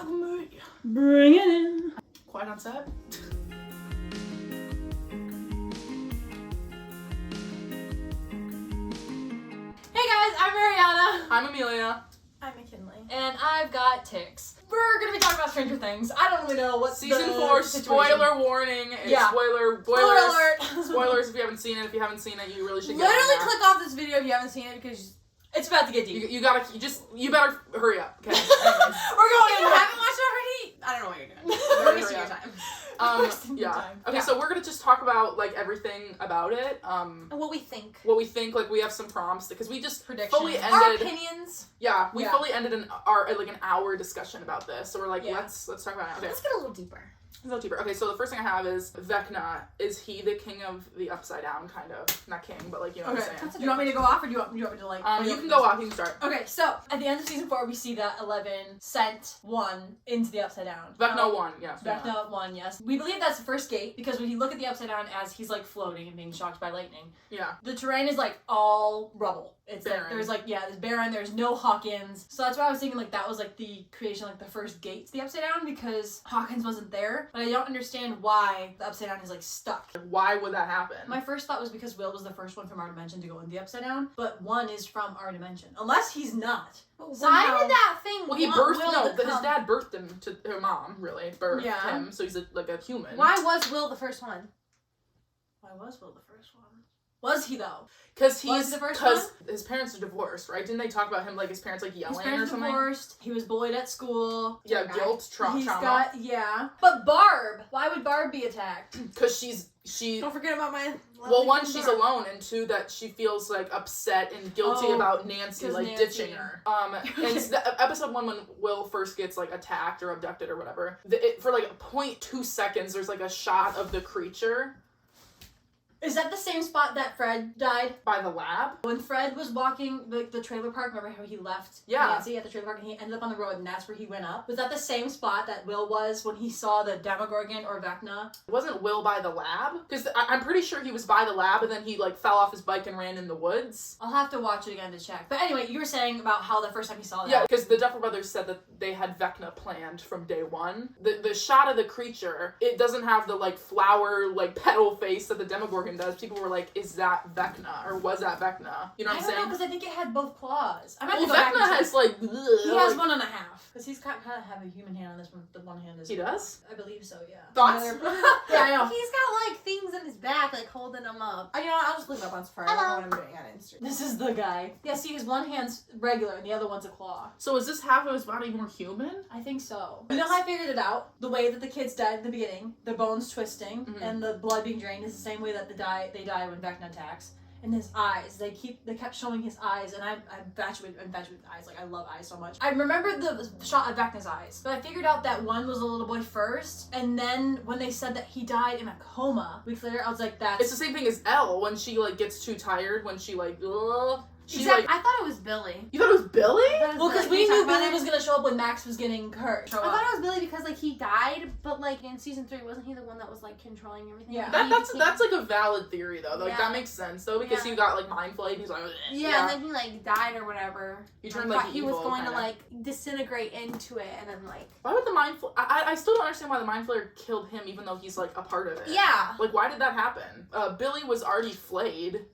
Black movie. Bring it in. Quiet on set. Hey guys, I'm Mariana. I'm Amelia. I'm McKinley. And I've got tics. We're gonna be talking about Stranger Things. I don't really know what Season 4, spoiler warning. Yeah. Spoilers. alert. Spoilers if you haven't seen it. If you haven't seen it, you really should get Literally on that. click off this video if you haven't seen it because It's about to get deep. You better hurry up. Okay. Anyways. We're going if you into it. haven't watched it already, I don't know what you're doing. Hurry You're wasting your up. time. Wasting your Yeah. time. Okay, Yeah. so we're gonna just talk about like everything about it. And what we think. What we think. Like we have some prompts because we just Predictions. fully Our ended. opinions. Yeah, we Yeah. fully ended an hour discussion about this. So we're like, Yeah. let's talk about it. Okay. Let's get a little deeper. Let's go deeper. Okay, so the first thing I have is Vecna. Is he the king of the Upside Down? Kind of, not king, but like you know Okay. what I'm saying. That's Do you want me to go off or do you want me to like... You can go off. You can start. Okay, so at the end of season 4, we see that 11 sent 1 into the Upside Down. Vecna won. Yes. Vecna 1, yes. We believe that's the first gate because when you look at the Upside Down as he's like floating and being shocked by lightning, Yeah. the terrain is like all rubble. It's Barren. like there's like there's barren, there's no Hawkins. So that's why I was thinking like that was like the creation, like the first gate to the Upside Down because Hawkins wasn't there. But I don't understand why the Upside Down is like stuck. Why would that happen? My first thought was because Will was the first one from our dimension to go in the Upside Down, but 1 is from our dimension. Unless he's not. Why Somehow- did that thing Well, he want birthed. Will No, to but his come? dad birthed him to her mom. Really, birthed Yeah. him. So he's like a human. Why was Will the first one? Why was Will the first one? Was he though? Because Was he's he the first because his parents are divorced, right? Didn't they talk about him like his parents like yelling His parents or something? divorced. He was bullied at school. Yeah, Okay. guilt, trauma. He's got But Barb, why would Barb be attacked? Because she. Don't forget about my. Well, 1, she's alone, and 2, that she feels like upset and guilty Oh, about Nancy 'cause like Nancy. ditching her. And episode 1 when Will first gets like attacked or abducted or whatever, for like 0.2 seconds, there's like a shot of the creature Is that the same spot that Fred died? by the lab. When Fred was walking the trailer park, remember how he left Nancy at the trailer park and he ended up on the road and that's where he went up? Was that the same spot that Will was when he saw the Demogorgon or Vecna? Wasn't Will by the lab? Because I'm pretty sure he was by the lab and then he like fell off his bike and ran in the woods. I'll have to watch it again to check. But anyway, you were saying about how the first time you saw that. Yeah, because the Duffer Brothers said that they had Vecna planned from day 1. The shot of the creature, it doesn't have the like flower like petal face that the Demogorgon does. People were like, is that Vecna or was that Vecna? You know what I'm I don't know saying? because I think it had both claws. I'm Well, to go back Vecna and check. has like. He has 1.5 because he's kind of have a human hand on this one. The one hand is. He does? I believe so. Yeah. Thoughts? Yeah, I know. He's got like things in his back, like holding him up. You know what? I'll just leave it up on Safari. I don't know what I'm doing on Instagram. This is the guy. Yeah, see, his one hand's regular and the other one's a claw. So is this half of his body more human? I think so. You know how I figured it out? The way that the kids died in the beginning, the bones twisting and the blood being drained is the same way that they die when Vecna attacks. And his eyes, they kept showing his eyes, and I'm infatuated with eyes. Like I love eyes so much. I remember the shot of Vecna's eyes, but I figured out that 1 was a little boy first, and then when they said that he died in a coma weeks later, I was like, that's. It's the same thing as Elle when she like gets too tired when she like. She Except like. I thought it was Billy. You thought it was Billy? Well, because we knew Billy was gonna show up when Max was getting hurt. I thought it was Billy because like he died, but like in season 3, wasn't he the one that was like controlling everything? Yeah. That's like a valid theory though. Like Yeah. that makes sense though because Yeah. he got like mind flayed. He's like. Yeah, and then he like died or whatever. He turned I like thought he was evil, going kinda. to like disintegrate into it, and then like. Why would the mind flayer? I still don't understand why the mind flayer killed him, even though he's like a part of it. Yeah. Like, why did that happen? Billy was already flayed,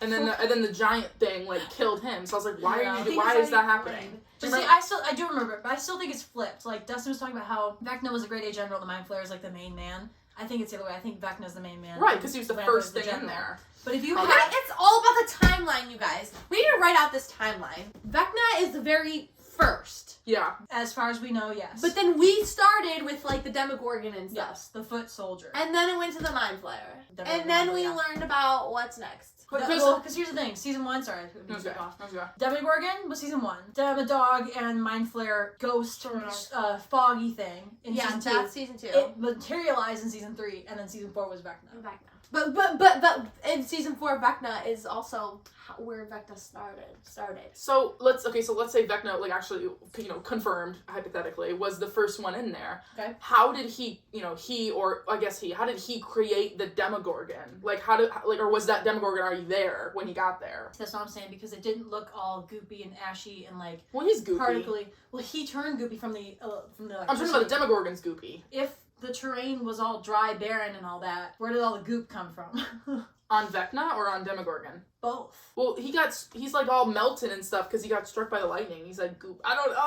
and then the giant thing like killed him. So I was like, why Yeah. are you? Why is that happening? But see, I do remember, but I still think it's flipped. Like Dustin was talking about how Vecna was a great A general, the Mind Flayer is like the main man. I think it's the other way. I think Vecna's the main man. Right, because he was the Mind first Flayer's thing the in general. there. But if you Okay. had, It's all about the timeline, you guys. We need to write out this timeline. Vecna is the very first. Yeah. as far as we know, yes. But then we started with like the Demogorgon and stuff. yes, the foot soldier. And then it went to the Mind Flayer. The And then we yeah. learned about what's next. Because here's the thing, season 1, sorry, I didn't Okay. off. Okay. Demogorgon was season 1. Demodog and Mind Flayer ghost foggy thing in Yeah, season 2. that's season 2. It materialized in season 3, and then season 4 was Vecna. Vecna. But in season 4, Vecna is also where Vecna started. So let's say Vecna, like, actually, you know, confirmed, hypothetically, was the first one in there. Okay. How did he, you know, how did he create the Demogorgon? Like, or was that Demogorgon already there when he got there? That's what I'm saying, because it didn't look all goopy and ashy and like Well, he's goopy. particly. Well, he turned goopy from the I'm talking about the Demogorgon's goopy. If the terrain was all dry, barren, and all that, where did all the goop come from? On Vecna or on Demogorgon? Both. Well, he's like all melted and stuff because he got struck by the lightning. He's like goop. I don't know.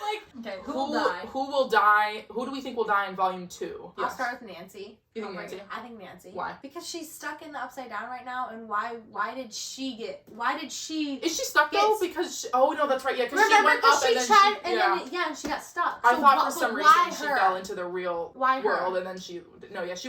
Like, okay, who will die? Who will die? Who do we think will die in Volume 2? I'll start with Nancy. You think Nancy? I think Nancy. Why? Because she's stuck in the Upside Down right now, and why did she? Is she stuck though? Because oh no, that's right. Yeah, because she went up and then she got stuck. I So thought for some reason she her? fell into the real Why world, her? and then she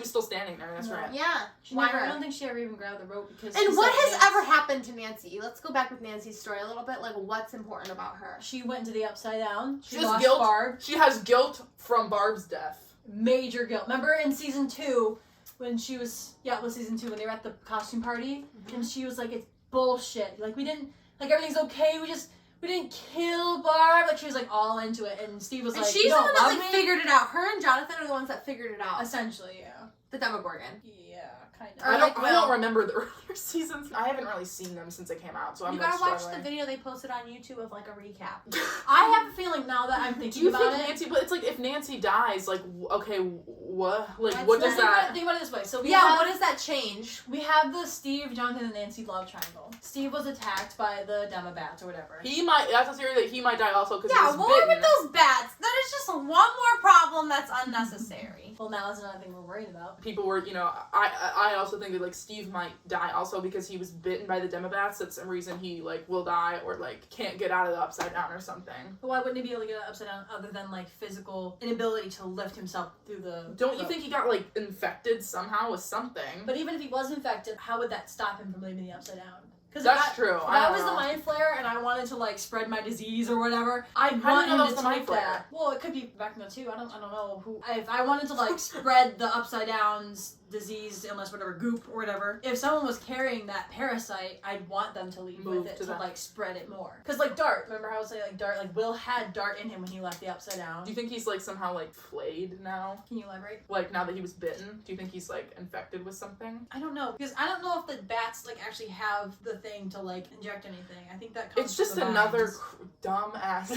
was still standing there. That's right. Yeah. I don't think she ever even grabbed the rope because. And what has ever happened to Nancy? Let's go back with Nancy's story a little bit. Like, what's important about her? She went into the Upside Down. She lost has guilt. Barb. She has guilt from Barb's death. Major guilt. Remember in season 2 when she was it was season 2 when they were at the costume party and she was like, it's bullshit. Like we didn't everything's okay. We didn't kill Barb. Like she was like all into it, and Steve was And like, she's you the don't one that love like me? figured it out. Her and Jonathan are the ones that figured it out. Essentially, yeah. The Demogorgon. Yeah, kind of. Or I like, don't remember the earlier seasons. I haven't really seen them since they came out, so I'm You like gotta watch struggling. the video they posted on YouTube of like a recap. I have a feeling now that I'm Do thinking you about think it. Nancy? But it's like if Nancy dies, like okay, what? Like That's what does Think about that? it- Think about it this way. So What does that change? we have the Steve, Jonathan, and Nancy love triangle. Steve was attacked by the Demobats or whatever. He might. That's a theory that he might die also because Yeah, he was what bitten. with those bats? That is just one more problem that's unnecessary. Well, now that's another thing we're worried about. People were, you know, I also think that like Steve might die also because he was bitten by the Demobats. That's some reason he like will die or like can't get out of the Upside Down or something. But why wouldn't he be able to get upside down other than like physical inability to lift himself through the? Don't you think he got like infected somehow with something? But even if he was infected, how would that stop him from leaving the upside down? Because That's true. If I was the Mind Flayer and I wanted to like spread my disease or whatever, I'd How want do you know him that was to the Mind take Flayer? that. Well, it could be Vecna too. I don't know who. If I wanted to like spread the upside down's disease, illness, whatever, goop or whatever. If someone was carrying that parasite, I'd want them to leave Move with it to to that. like spread it more. Because like Dart, remember how I was saying like Dart, like Will had Dart in him when he left the upside down. Do you think he's like somehow like flayed now? Can you elaborate? Like now that he was bitten, do you think he's like infected with something? I don't know because I don't know if the bats like actually have the thing to like inject anything. I think that comes. It's just from the another vines. dumb ass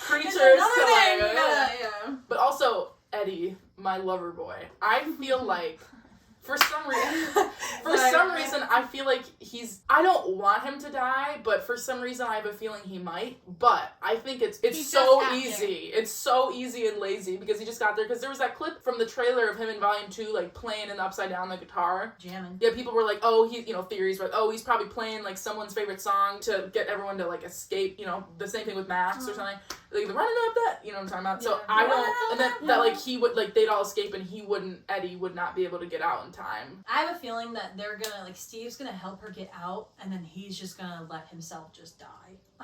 creature. It's another to, thing. like, Yeah. But also Eddie, my lover boy. I feel like for some reason I feel like I don't want him to die, but for some reason I have a feeling he might. But I think it's He so just got easy. It's so easy and lazy because he just got there. Because there was that clip from the trailer of him in Volume 2 like playing in the Upside Down the guitar. Jamming. Yeah, people were like, oh, theories were like, oh, he's probably playing like someone's favorite song to get everyone to like escape, the same thing with Max or something. Like the running up that, you know what I'm talking about? So Yeah. I don't, and then that like he would, like they'd all escape and Eddie would not be able to get out in time. I have a feeling that they're gonna like Steve's gonna help her get out, and then he's just gonna let himself just die.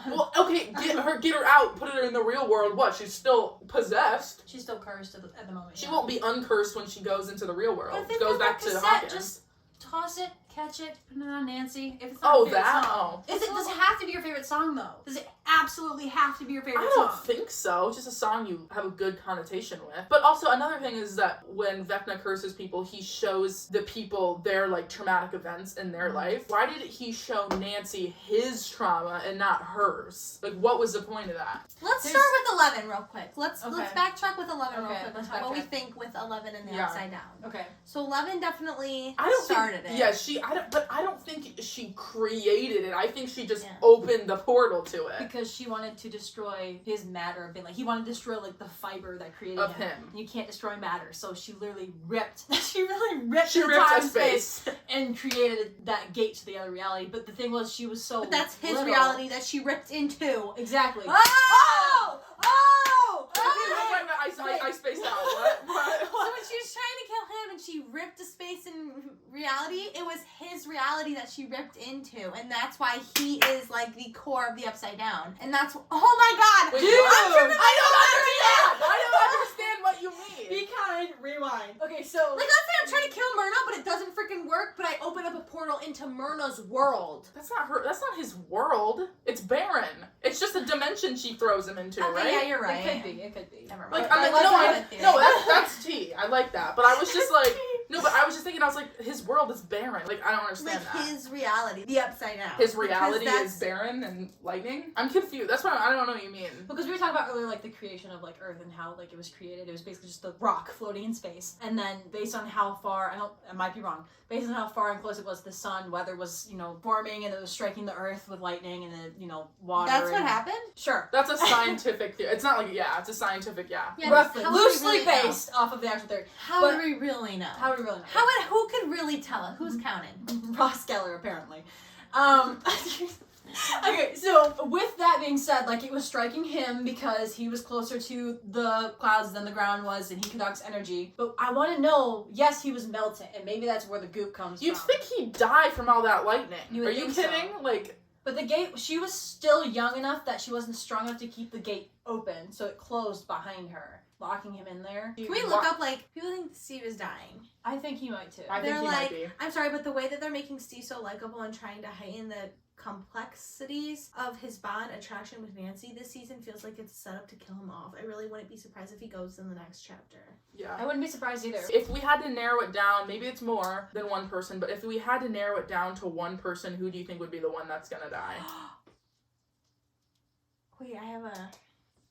Well, okay, get her out, put her in the real world. What? She's still possessed. She's still cursed at the moment. She won't be uncursed when she goes into the real world. But if they've Goes got back that to cassette, Hawkins. just toss it, catch it, put it on Nancy. If it's not your favorite song. Does it have to be your favorite song though? Does it absolutely have to be your favorite I song? don't think so. It's just a song you have a good connotation with. But also another thing is that when Vecna curses people, he shows the people their like traumatic events in their life. Why did he show Nancy his trauma and not hers? Like, what was the point of that? Let's start with 11 real quick. Let's Okay. backtrack with 11 real Okay, quick. let's What we backtrack. think with 11 and the Yeah. Upside Down. Okay. So 11 definitely I don't started think, it. Yeah, I don't think she created it. I think she just Yeah. opened the portal to it. Because she wanted to destroy his matter, being like he wanted to destroy like the fiber that created Of him. him. You can't destroy matter, so she literally ripped. She really ripped. She the ripped time a space. and created that gate to the other reality. But the thing was, she was so. But that's his little. reality that she ripped into. Exactly. Oh! Oh! I spaced out. What? So when she was trying to kill him and she ripped a space in reality, it was his reality that she ripped into. And that's why he is like the core of the Upside Down. And that's, oh my god! Wait, Dude, what? I'm tripping I don't out understand. I don't understand what you mean. Be kind. Rewind. Okay, so Like, let's say I'm trying to kill Myrna, but it doesn't portal into Myrna's world. That's not his world. It's barren. It's just a dimension she throws him into, Okay, right? yeah, you're right. It could be. Never mind. Like, that's tea. I like that. But I was just like, no, but I was just thinking, I was like, his world is barren. Like, I don't understand like that. his reality, the upside down. His reality is barren and lightning? I'm confused. That's why I don't know what you mean. Because we were talking about earlier, like, the creation of, like, Earth and how, like, it was created. It was basically just a rock floating in space. And then, based on how far, I might be wrong, based on how far and close it was to the sun, weather was, forming, and it was striking the Earth with lightning, and then, water. That's what happened? Sure. That's a scientific theory. It's not like, it's a scientific, Yeah, roughly. how would we Loosely really know? based off of the actual theory. How would we really know? How would we really know? Who could really tell it? Who's counting? Ross Geller, apparently. Okay, so with that being said, like, it was striking him because he was closer to the clouds than the ground was, and he conducts energy. But I want to know, yes, he was melting, and maybe that's where the goop comes You'd from. think he'd die from all that lightning. You would Are you think kidding? so. Like, But the gate, she was still young enough that she wasn't strong enough to keep the gate open, so it closed behind her, locking him in there. Can we look up, like, people think Steve is dying? I think he might too. I think They're he like, might be. I'm sorry, but the way that they're making Steve so likable and trying to heighten the complexities of his bond attraction with Nancy this season feels like it's set up to kill him off. I really wouldn't be surprised if he goes in the next chapter. Yeah. I wouldn't be surprised either. If we had to narrow it down, maybe it's more than one person, but if we had to narrow it down to one person, who do you think would be the one that's gonna die? Wait, I have a...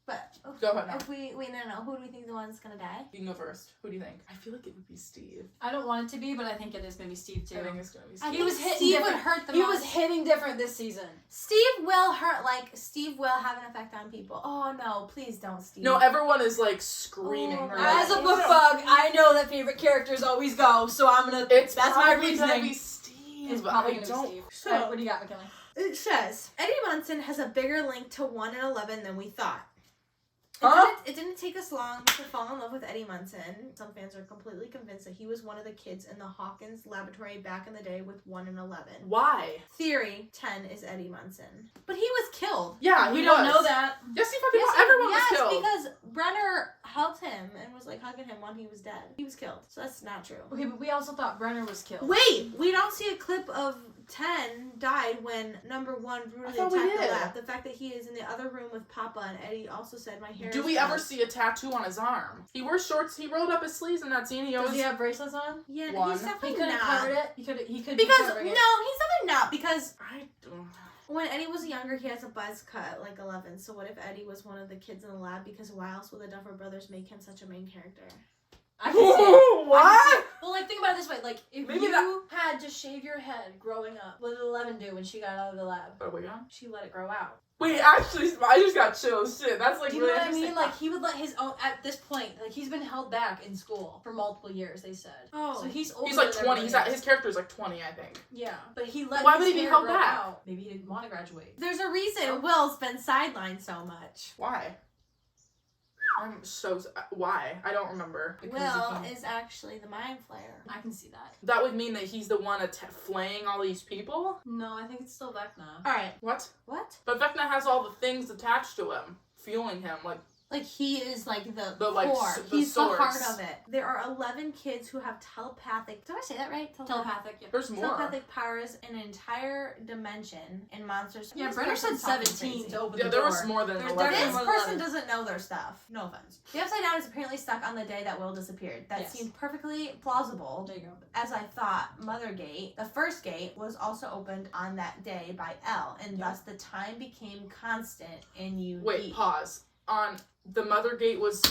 But Go ahead now. if we no, who do we think the one's gonna die? You can go first. Who do you think? I feel like it would be Steve. I don't want it to be, but I think it is going to be Steve too. I think it's gonna be I Steve. He was think hitting Steve different. would hurt the He most. was hitting different this season. Steve will hurt. Like, Steve will have an effect on people. Oh no, please don't, Steve. No, everyone is like screaming. Oh, her As name. a book bug, I know that favorite characters always go, so I'm gonna. It's that's my probably gonna be reasoning. Steve. It's probably I gonna don't. be Steve. So- Alright, what do you got, McKinley? It says Eddie Munson has a bigger link to 1 and 11 than we thought. Huh? It didn't take us long to fall in love with Eddie Munson. Some fans are completely convinced that he was one of the kids in the Hawkins laboratory back in the day with 1 and 11. Why? Theory 10 is Eddie Munson. But he was killed. Yeah, We he don't was. know that. Yes, he fucking was. Everyone was killed. Because Brenner helped him and was like hugging him when he was dead. He was killed. So that's not true. Okay, but we also thought Brenner was killed. Wait, we don't see a clip of 10 died when number 1 brutally thought attacked we the did. lab. The fact that he is in the other room with Papa and Eddie also said my hair Do is we ever red." see a tattoo on his arm? He wore shorts. He rolled up his sleeves in that scene. He Does always. he have bracelets on? Yeah, One. he's He definitely could have not. covered it. He could. Because, be no, covering he's it. definitely not. Because I don't. when Eddie was younger, he has a buzz cut like 11. So what if Eddie was one of the kids in the lab? Because why else would the Duffer Brothers make him such a main character? I can see it. What? Well, like, think about it this way. Like, if Maybe you had to shave your head growing up, what did 11 do when she got out of the lab? Oh, wait, yeah? She let it grow out. Wait, actually, I just got chills. Shit, that's like Do you really know what I interesting. mean? Like, he would let his own, at this point, like, he's been held back in school for multiple years, they said. Oh. So he's older He's like than 20. He's everybody his character's like 20, I think. Yeah, but he let Why his would he be hair held grow back? out. Maybe he didn't want to graduate. There's a reason Will's been sidelined so much. Why? I'm so. Why? I don't remember. Because Will he is actually the mind flayer. I can see that. That would mean that he's the one flaying all these people? No, I think it's still Vecna. Alright, What? what? But Vecna has all the things attached to him, fueling him. Like, he is, like, the like, core. the He's the heart source. of it. There are 11 kids who have telepathic... Did I say that right? Telepathic, yeah. There's more. Telepathic powers in an entire dimension and monsters. Yeah, This Brenner said person's talking 17 crazy. to open Yeah, the there door. was more than There's 11. This definitely more than person 11. doesn't know their stuff. No offense. The Upside Down is apparently stuck on the day that Will disappeared. That Yes. seemed perfectly plausible. There you go. As I thought, Mother Gate, the first gate, was also opened on that day by L, and Yeah. thus the time became constant in UD. Wait, pause. On the Mother Gate was.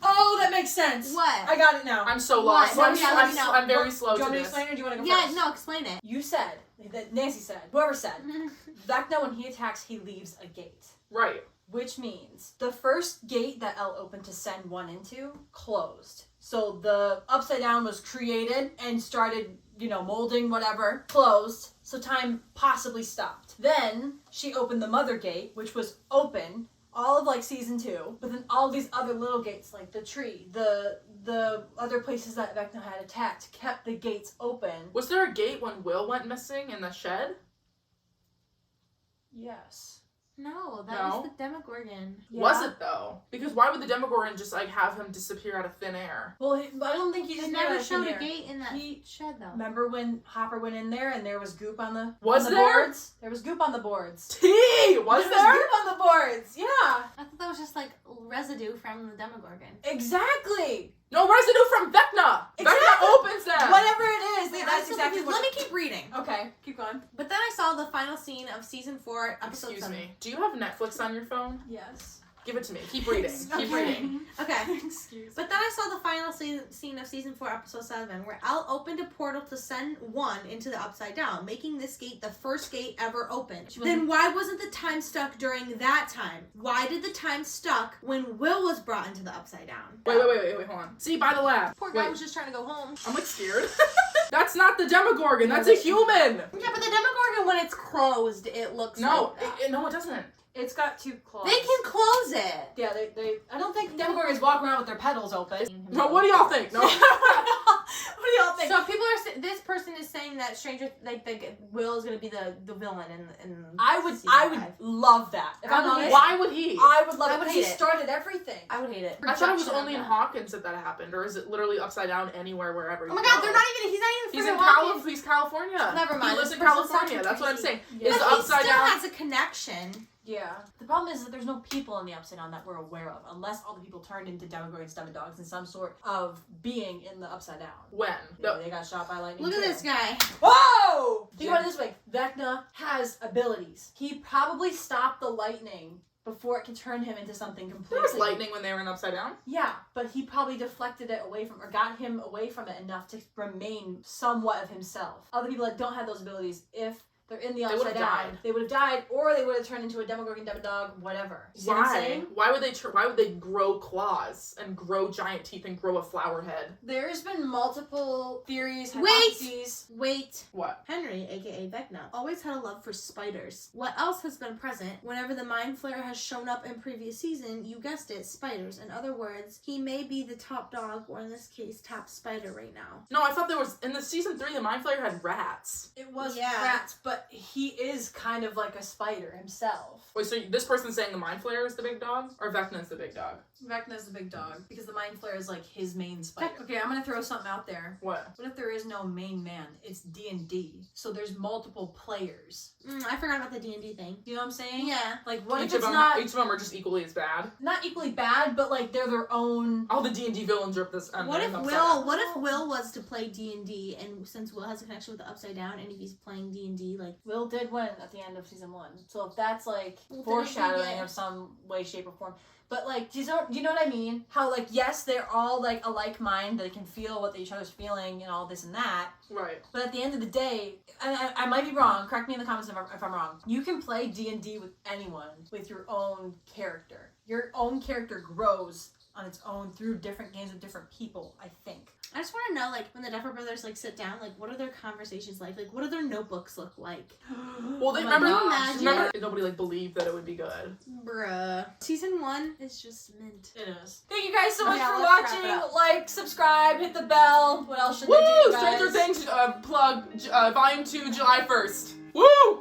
Oh, that makes sense. What? I got it now. I'm so What? lost. What? I'm, Yeah, let me know. I'm very Do slow you to want me to this. explain it or do you want to go Yeah, first? no, explain it. You said, that Nancy said, whoever said, Vecna, when he attacks, he leaves a gate. Right. Which means the first gate that Elle opened to send 1 into closed. So the Upside Down was created and started, molding, whatever, closed. So time possibly stopped. Then she opened the Mother Gate, which was open all of like season 2, but then all these other little gates, like the tree, the other places that Vecna had attacked, kept the gates open. Was there a gate when Will went missing in the shed? Yes. No, that No? was the Demogorgon. Was it though? Because why would the Demogorgon just like have him disappear out of thin air? Well, I don't think he They just never never showed a gate in that shed though. Remember when Hopper went in there and there was goop on the Was on the there? boards? There was goop on the boards. T! Was There there? was goop on the boards. Yeah. I thought that was just like residue from the Demogorgon. Exactly. No residue from Vecna! Exactly. Vecna opens them! Whatever it is, Wait, that's exactly what. Let me keep reading. Okay, keep going. But then I saw the final scene of season 4, episode Excuse 7. me. Do you have Netflix on your phone? Yes. Give it to me. Keep reading. Keep reading. Okay. Excuse. But then I saw the final scene of season 4, episode 7, where Al opened a portal to send one into the Upside Down, making this gate the first gate ever opened. Then why wasn't the time stuck during that time? Why did the time stuck when Will was brought into the Upside Down? Wait, hold on. See, by the lab. Poor guy Wait. was just trying to go home. I'm like scared. That's not the Demogorgon. That's a human. Yeah, but the Demogorgon, when it's closed, it looks No, like that. no, it doesn't. It's got 2 claws. They can close it. Yeah, they. I don't think Demogorgons walk around with their petals open. No, what do y'all think? No. What do y'all think? So people are. This person is saying that Will is gonna be the villain in I would season 5. love that. If I'm honest, Why would he? I would love I it would because he hate it. started everything. I would hate it. I thought it was Rejection only of in that. Hawkins that happened, or is it literally upside down anywhere, wherever? Oh my you god, go? they're not even. He's not even. He's in freaking walking. He's California. Never mind, He lives this in person's California. acting That's what I'm crazy. saying. Yeah. Is But the he upside still down? has a connection. Yeah. The problem is that there's no people in the Upside Down that we're aware of, unless all the people turned into Demogorgons, Demodogs, in some sort of being in the Upside Down. When? Maybe they got shot by lightning. Look at too. this guy. Whoa! Think Yeah. about it this way. Vecna has abilities. He probably stopped the lightning before it can turn him into something completely. There was lightning when they were in upside down. Yeah, but he probably deflected it away from, or got him away from it enough to remain somewhat of himself. Other people that don't have those abilities, if they're in the They Upside would've Down, died. they would have died, or they would have turned into a Demogorgon, Demodog, whatever. You see what I'm Why? saying? Why would they grow claws and grow giant teeth and grow a flower head? There's been multiple theories, Wait! hypotheses. Wait. What? Henry, aka Vecna, always had a love for spiders. What else has been present whenever the Mind Flayer has shown up in previous season? You guessed it, spiders. In other words, he may be the top dog, or in this case, top spider right now. No, I thought there was in the season 3 the Mind Flayer had rats. It was Yeah. rats, but he is kind of like a spider himself. Wait, so this person's saying the Mind Flayer is the big dog, or Vecna's the big dog? Vecna's the big dog, because the Mind Flayer is like his main spider. Okay, I'm gonna throw something out there. What? What if there is no main man? It's D&D, so there's multiple players. I forgot about the D&D thing. You know what I'm saying? Yeah. Like, what Each if of it's them, not each of them are just equally as bad. not equally bad, but like they're their own? All the D&D villains are this. What if Will was to play D&D, and since Will has a connection with the Upside Down, and if he's playing D&D, like Will did win at the end of season 1, so if that's like Well, foreshadowing then, yeah. of some way, shape, or form. But like, do you know what I mean? How like, yes, they're all like alike mind, they can feel what each other's feeling and all this and that. Right. But at the end of the day, I might be wrong. Correct me in the comments if I'm wrong. You can play D&D with anyone with your own character. Your own character grows on its own through different games with different people, I think. I just want to know, like, when the Duffer Brothers, like, sit down, like, what are their conversations like? Like, what do their notebooks look like? Well, they Oh my gosh. remember nobody like believed that it would be good. Bruh. Season 1 is just mint. It is. Thank you guys so much Yeah, for let's wrap it watching. up. Like, subscribe, hit the bell. What else should Woo! they do, guys? Stranger Things plug Volume 2 July 1st. Woo!